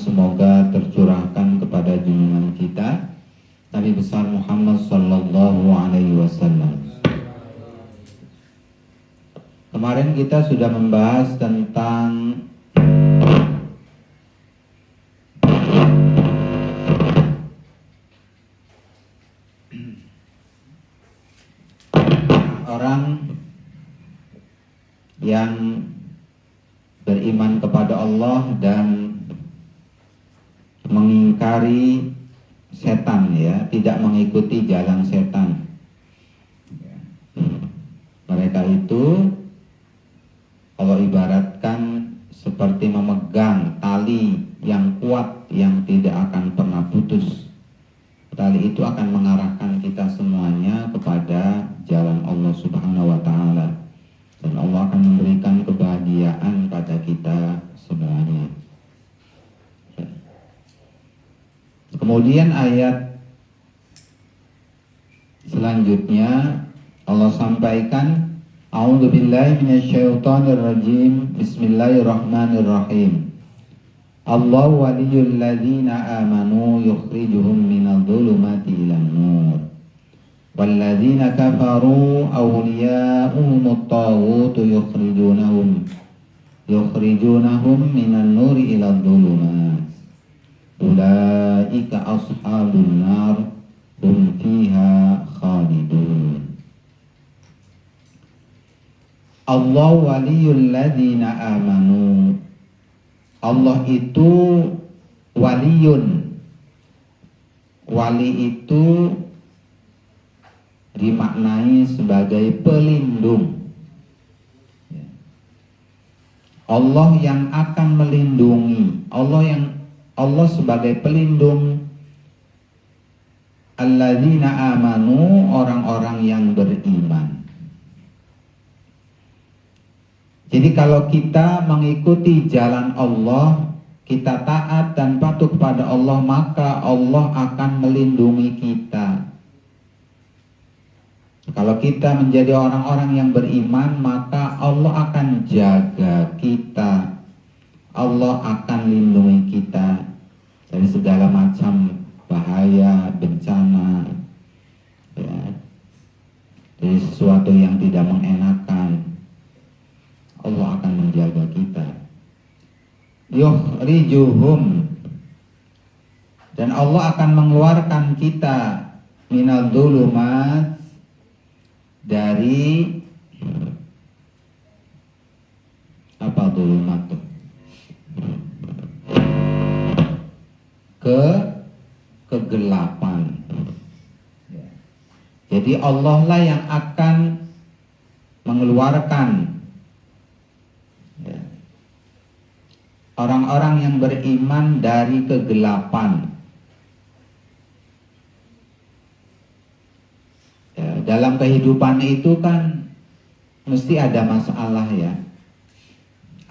semoga tercurahkan kepada junjungan kita Nabi besar Muhammad sallallahu alaihi wasallam. Kemarin kita sudah membahas tentang orang yang beriman kepada Allah dan mengingkari setan, ya, tidak mengikuti jalan setan. Mereka itu kalau ibaratkan seperti memegang tali yang kuat yang tidak akan pernah putus. Tali itu akan mengarahkan kita semuanya kepada jalan Allah Subhanahu wa taala. Dan Allah akan memberikan kebahagiaan pada kita semuanya. Kemudian ayat selanjutnya Allah sampaikan, A'udzubillahi minasyaitonirrajim. Bismillahirrahmanirrahim. Allahu waliyyul ladzina amanu yukhrijuhum minadh-dhulumati ilan nur. Walladzina kafaru awliya'uhumut taghutu yukhrijunahum minan nuri ilad dhulumat. Ulaika ashabun nar hum fiha khalidun. Allah waliyul ladzina amanu. Allah itu waliyun. Wali itu dimaknai sebagai pelindung. Allah yang akan melindungi. Allah sebagai pelindung. Alladzina amanu, orang-orang yang beriman. Jadi kalau kita mengikuti jalan Allah, kita taat dan patuh kepada Allah, maka Allah akan melindungi kita. Kalau kita menjadi orang-orang yang beriman, maka Allah akan jaga kita. Allah akan lindungi kita dari segala macam bahaya, bencana, ya, dari sesuatu yang tidak mengenakan. Allah akan menjaga kita. Yukhrijuhum, dan Allah akan mengeluarkan kita minadh-dhulumat, dari apa dhulumat tuh? Kegelapan. Jadi Allah lah yang akan mengeluarkan orang-orang yang beriman dari kegelapan. Dalam kehidupan itu kan mesti ada masalah, ya.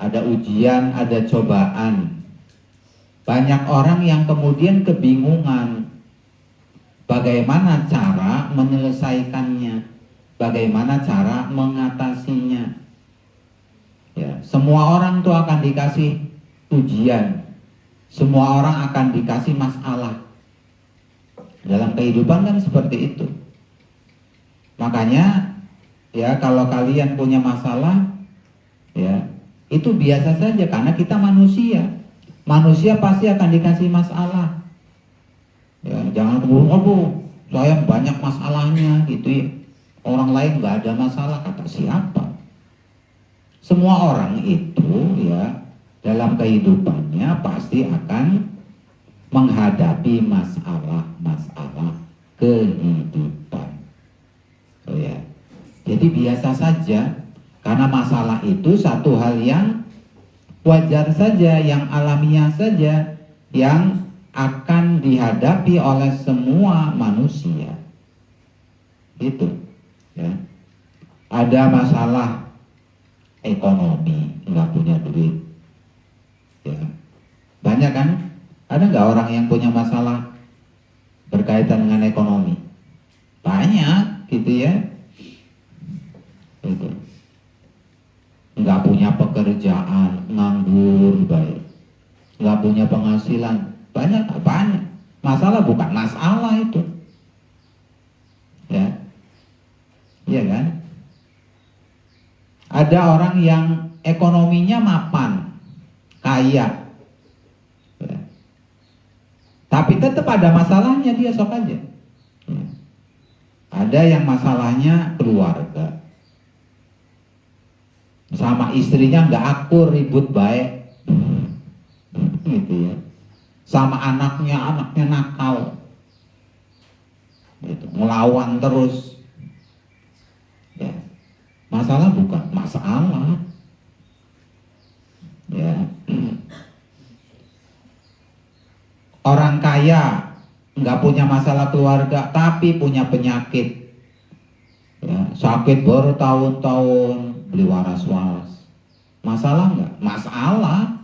Ada ujian, ada cobaan. Banyak orang yang kemudian kebingungan bagaimana cara menyelesaikannya, bagaimana cara mengatasinya. Ya, semua orang tuh akan dikasih ujian. Semua orang akan dikasih masalah. Dalam kehidupan kan seperti itu. Makanya ya, kalau kalian punya masalah, ya, itu biasa saja karena kita manusia. Manusia pasti akan dikasih masalah. Ya, jangan keburu-buru, saya banyak masalahnya gitu ya. Orang lain nggak ada masalah, kata siapa? Semua orang itu ya dalam kehidupannya pasti akan menghadapi masalah-masalah kehidupan. Oh ya. Jadi biasa saja, karena masalah itu satu hal yang wajar saja, yang alamiah saja, yang akan dihadapi oleh semua manusia. Itu, ya. Ada masalah ekonomi, nggak punya duit, ya. Banyak kan? Ada nggak orang yang punya masalah berkaitan dengan ekonomi? Banyak, gitu ya. Itu. Nggak punya pekerjaan, nganggur, baik. nggak punya penghasilan, banyak. Masalah bukan masalah itu, ya, iya kan? Ada orang yang ekonominya mapan, kaya, ya, tapi tetap ada masalahnya, dia sok aja. Ya. Ada yang masalahnya keluarga, sama istrinya nggak akur, ribut baik, gitu ya. Sama anaknya nakal, gitu, ngelawan terus. Ya. Masalah bukan masalah, ya. Orang kaya nggak punya masalah keluarga, tapi punya penyakit, ya, sakit bertahun-tahun, beli waras-waras. Masalah nggak? Masalah.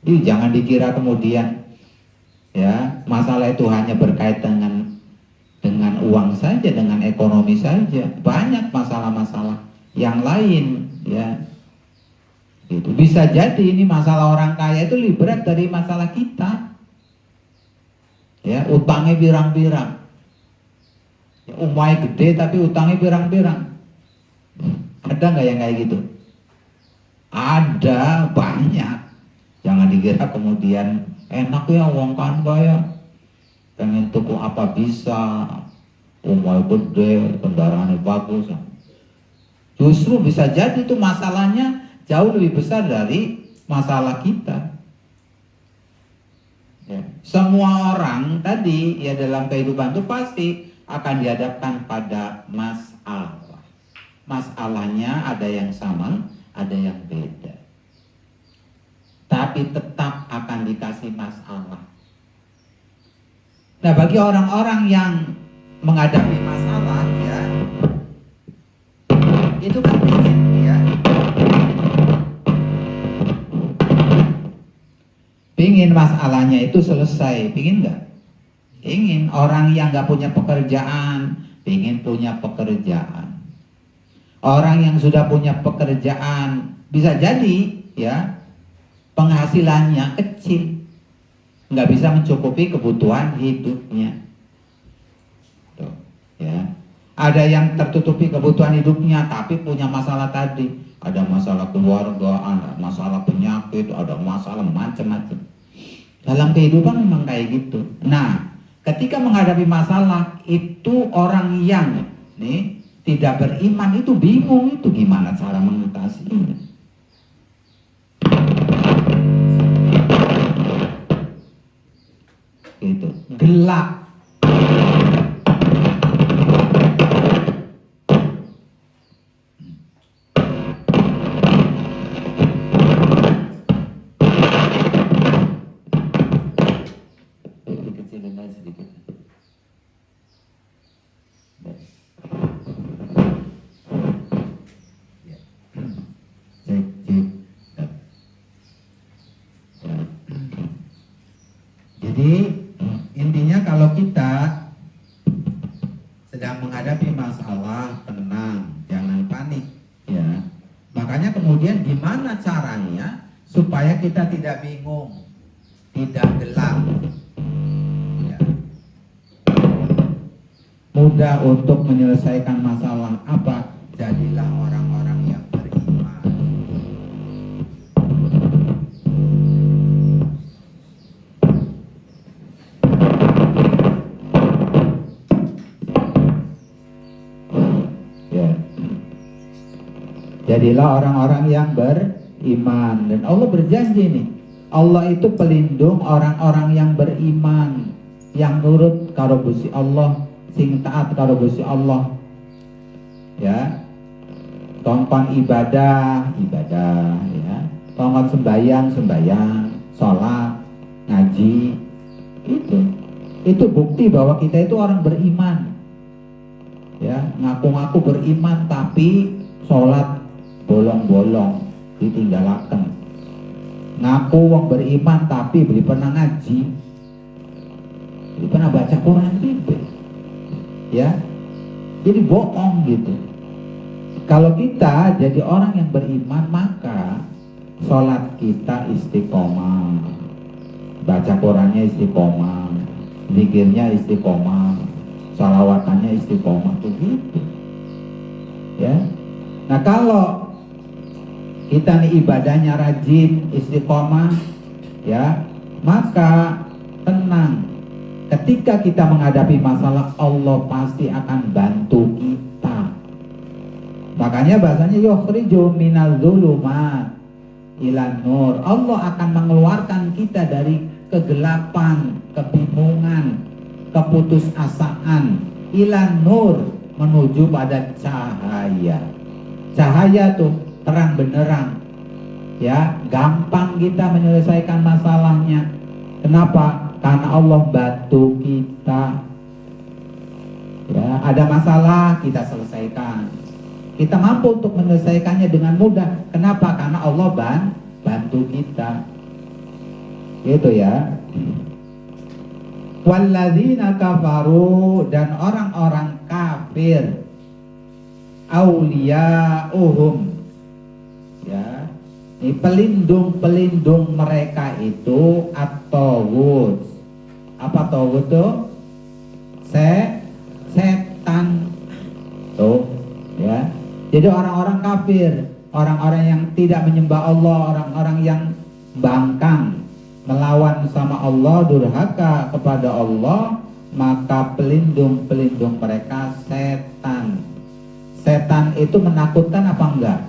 Jadi jangan dikira kemudian, ya, masalah itu hanya berkait dengan uang saja, dengan ekonomi saja. Banyak masalah-masalah yang lain, ya. Gitu. Bisa jadi ini masalah orang kaya itu lebih berat dari masalah kita. Ya, utangnya pirang-pirang. Ya, umumnya gede tapi utangnya pirang-pirang. Ada nggak yang kayak gitu? Ada, banyak. Jangan dikira kemudian enak ya uang kan kaya, pengen tuku apa bisa, umumnya gede, kendaraannya bagus. Justru bisa jadi itu masalahnya jauh lebih besar dari masalah kita. Ya. Semua orang tadi ya dalam kehidupan itu pasti akan dihadapkan pada masalah. Masalahnya ada yang sama, ada yang beda. Tapi tetap akan dikasih masalah. Nah, bagi orang-orang yang menghadapi masalah, ya, itu kan ingin, ya, pingin masalahnya itu selesai, pingin nggak? Ingin. Orang yang nggak punya pekerjaan, pingin punya pekerjaan. Orang yang sudah punya pekerjaan, bisa jadi, ya, penghasilannya kecil, nggak bisa mencukupi kebutuhan hidupnya. Tuh, ya. Ada yang tertutupi kebutuhan hidupnya, tapi punya masalah tadi. Ada masalah keluarga, ada masalah penyakit, ada masalah macam-macam. Dalam kehidupan memang kayak gitu. Nah, ketika menghadapi masalah itu orang yang tidak beriman itu bingung, itu gimana cara mengatasinya. Gitu, gelap. Kecilin aja sedikit. Jadi intinya kalau kita sedang menghadapi masalah, tenang, jangan panik, ya. Makanya kemudian gimana caranya supaya kita tidak bingung, tidak gelap, ya. Mudah untuk menyelesaikan masalah apa? Jadilah orang-orang yang beriman. Jadilah orang-orang yang beriman. Dan Allah berjanji nih, Allah itu pelindung orang-orang yang beriman, yang nurut karo Gusti Allah, sing taat karo Gusti Allah. Ya. Tongkon ibadah, ya. Tongkon sembahyang, sholat, ngaji. Itu bukti bahwa kita itu orang beriman. Ya, ngaku-ngaku beriman tapi sholat bolong-bolong ditinggalaken. Ngaku wong beriman tapi belum pernah ngaji, belum pernah baca Quran gitu. Ya, jadi bohong gitu. Kalau kita jadi orang yang beriman, maka sholat kita istiqomah, baca Qurannya istiqomah, zikirnya istiqomah, shalawatannya istiqomah, begitu. Ya. Nah kalau kita nih ibadahnya rajin, istiqomah, ya, maka tenang. Ketika kita menghadapi masalah, Allah pasti akan bantu kita. Makanya bahasanya yukhriju minal dzulumat ilan nur. Allah akan mengeluarkan kita dari kegelapan, kebingungan, keputusasaan, ilan nur, menuju pada cahaya. Cahaya tuh terang benderang, ya, gampang kita menyelesaikan masalahnya. Kenapa? Karena Allah bantu kita. Ya, ada masalah kita selesaikan. Kita mampu untuk menyelesaikannya dengan mudah. Kenapa? Karena Allah bantu kita. Gitu ya. Walladzina kafaru, dan orang-orang kafir, auliya'uhum, ya, ini pelindung mereka itu at-taghut. Apa taghut tuh? Setan. Tuh, ya. Jadi orang-orang kafir, orang-orang yang tidak menyembah Allah, orang-orang yang bangkang, melawan sama Allah, durhaka kepada Allah, maka pelindung mereka setan. Setan itu menakutkan apa enggak?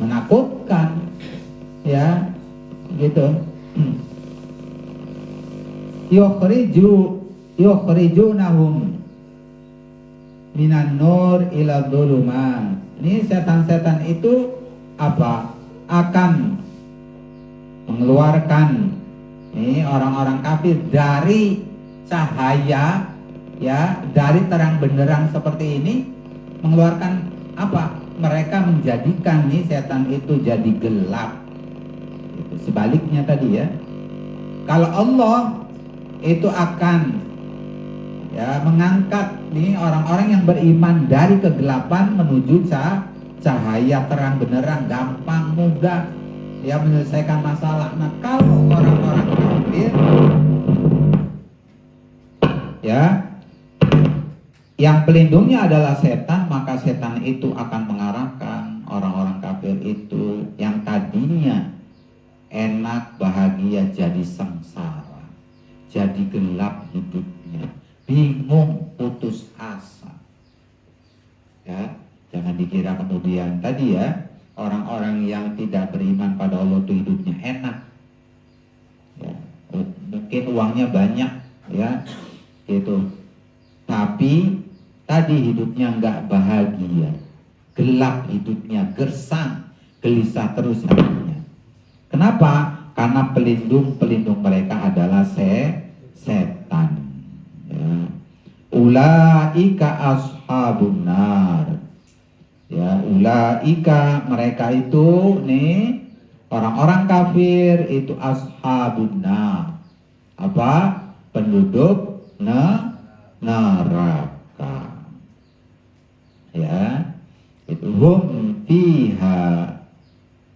Menakutkan, ya, gitu. Yukhrijunahum minan nur ila dhulumat. Ini setan-setan itu apa? Akan mengeluarkan ini orang-orang kafir dari cahaya, ya, dari terang benderang seperti ini, mengeluarkan apa? Mereka menjadikan nih setan itu jadi gelap. Sebaliknya tadi, ya. Kalau Allah itu akan, ya, mengangkat nih orang-orang yang beriman dari kegelapan menuju cahaya terang benderang, gampang, mudah, ya, menyelesaikan masalah. Nah kalau orang-orang kafir, ya, yang pelindungnya adalah setan, maka setan itu akan mengarahkan orang-orang kafir itu yang tadinya enak, bahagia, jadi sengsara, jadi gelap hidupnya, bingung, putus asa. Ya, jangan dikira kemudian tadi, ya, orang-orang yang tidak beriman pada Allah itu hidupnya enak, ya, mungkin uangnya banyak, ya, gitu, tapi tadi hidupnya nggak bahagia, gelap hidupnya, gersang, gelisah terus hatinya. Kenapa? Karena pelindung mereka adalah setan. Ya. Ulaika ashabun nar. Ya, ulaika, mereka itu nih orang-orang kafir itu ashabun nar. Apa? Penduduk neraka. Ya, itu hum fiha.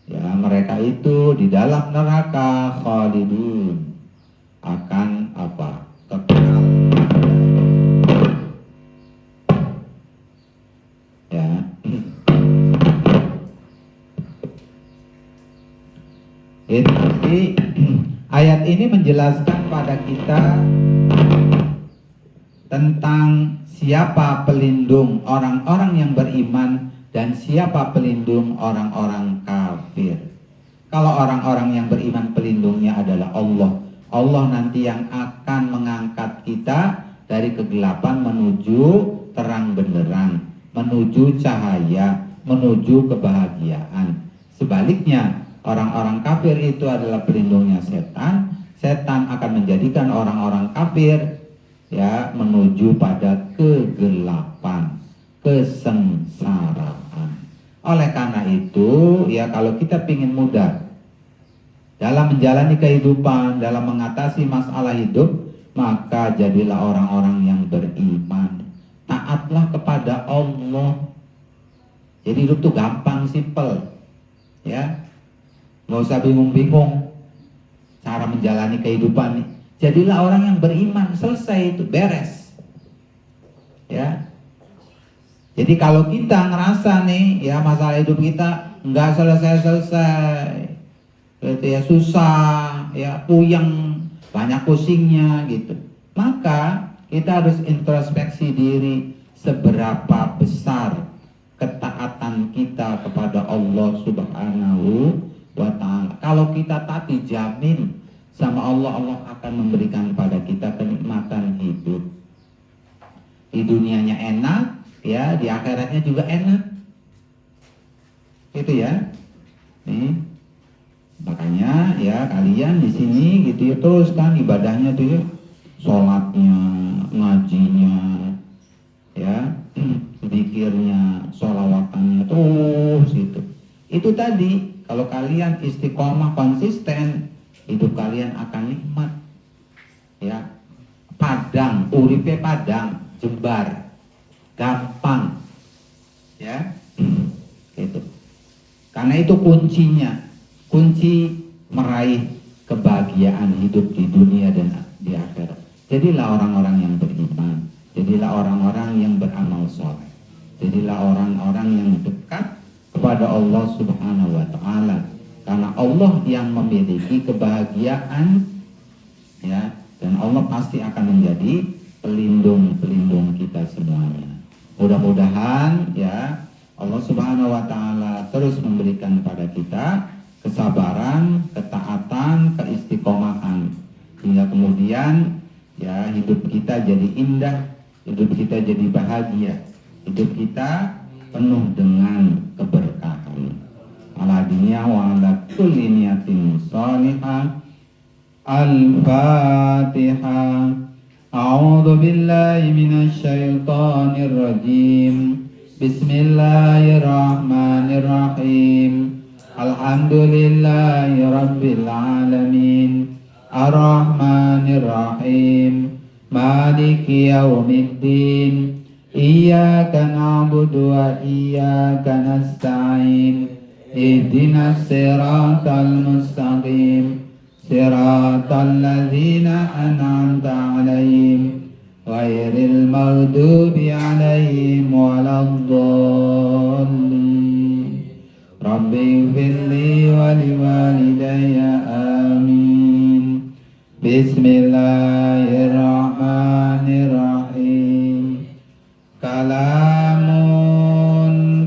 Ya, mereka itu di dalam neraka khalidun, akan apa? Kekal. Ya. Jadi ayat ini menjelaskan pada kita tentang siapa pelindung orang-orang yang beriman dan siapa pelindung orang-orang kafir. Kalau orang-orang yang beriman pelindungnya adalah Allah. Allah nanti yang akan mengangkat kita dari kegelapan menuju terang benderang, menuju cahaya, menuju kebahagiaan. Sebaliknya, orang-orang kafir itu adalah pelindungnya setan. Setan akan menjadikan orang-orang kafir, ya, menuju pada kegelapan, kesengsaraan. Oleh karena itu, ya, kalau kita ingin mudah dalam menjalani kehidupan, dalam mengatasi masalah hidup, maka jadilah orang-orang yang beriman. Taatlah kepada Allah. Jadi hidup itu gampang, simpel, ya. nggak usah bingung-bingung cara menjalani kehidupan nih. Jadilah orang yang beriman, selesai itu, beres. Ya. Jadi kalau kita ngerasa nih, ya masalah hidup kita nggak selesai-selesai, gitu ya, susah, ya puyeng, banyak pusingnya gitu, maka kita harus introspeksi diri, seberapa besar ketaatan kita kepada Allah Subhanahu wa Ta'ala. Kalau kita taat, dijamin sama Allah, Allah akan memberikan pada kita kenikmatan hidup. Di dunianya enak, ya, di akhiratnya juga enak. Gitu ya. Nih. Makanya ya kalian di sini gitu ya, terus kan ibadahnya tuh ya, sholatnya, ngajinya, ya, zikirnya, sholawatannya terus gitu. Itu tadi, kalau kalian istiqomah konsisten, hidup kalian akan nikmat. Ya, padang, uripe padang, jembar, gampang, ya, gitu. Karena itu kuncinya, kunci meraih kebahagiaan hidup di dunia dan di akhirat. Jadilah orang-orang yang beriman, jadilah orang-orang yang beramal soleh, jadilah orang-orang yang dekat kepada Allah Subhanahu wa Ta'ala. Karena Allah yang memiliki kebahagiaan, ya, dan Allah pasti akan menjadi pelindung kita semuanya. Mudah-mudahan ya Allah Subhanahu wa Ta'ala terus memberikan pada kita kesabaran, ketaatan, keistiqomahan, hingga kemudian ya hidup kita jadi indah, hidup kita jadi bahagia, hidup kita penuh dengan keberkahan. Ala dunya wa ala kulli niyatin shalihah. Al-Fatihah. A'udzu billahi minasy syaithanir rajim. Bismillahirrahmanirrahim. Alhamdulillahi rabbil alamin. Ar-Rahmanir-Rahim. Maliki yaumiddin. Iyyaka na'budu wa iyyaka nasta'in. Ihdinas siratal mustaqim. Siratal ladzina an'amta 'alaihim ghairil maghdubi 'alaihim waladdallin. Rabbi ighfirli wa liwalidayya amin. Bismillahirrahmanirrahim. Kalamun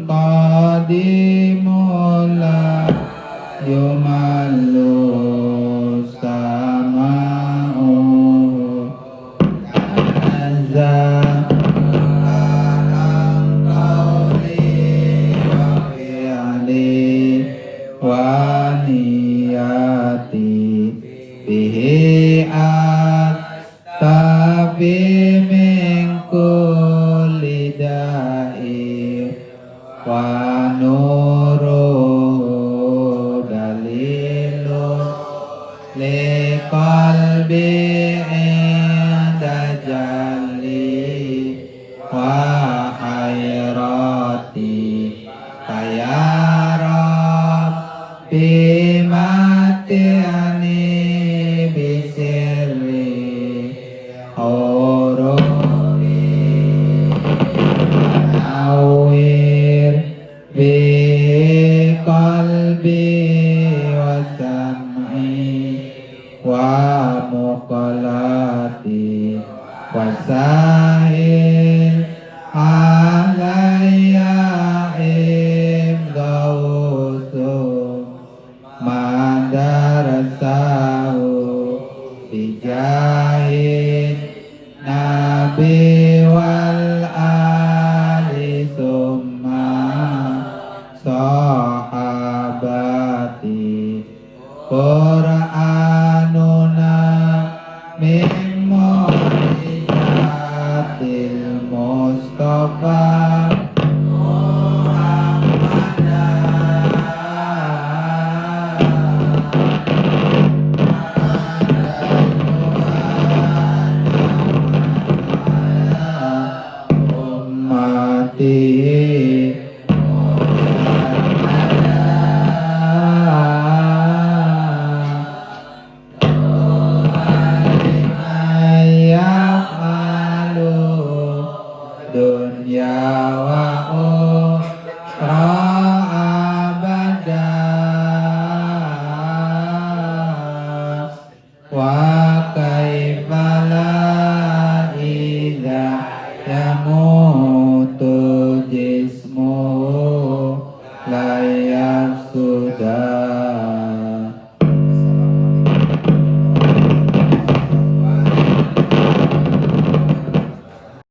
qadimun la yumallu sama'u azza waniyati bihi astafi min kulli da'i wa nuru dalilun li qalbi inda jalli wa hayrati bimatiani bisirri hururi awir bi qalbi wa sam'i wa muqallati wa sahil alayya imdausu madarasahu bijahid nabi wal ali summa sahabati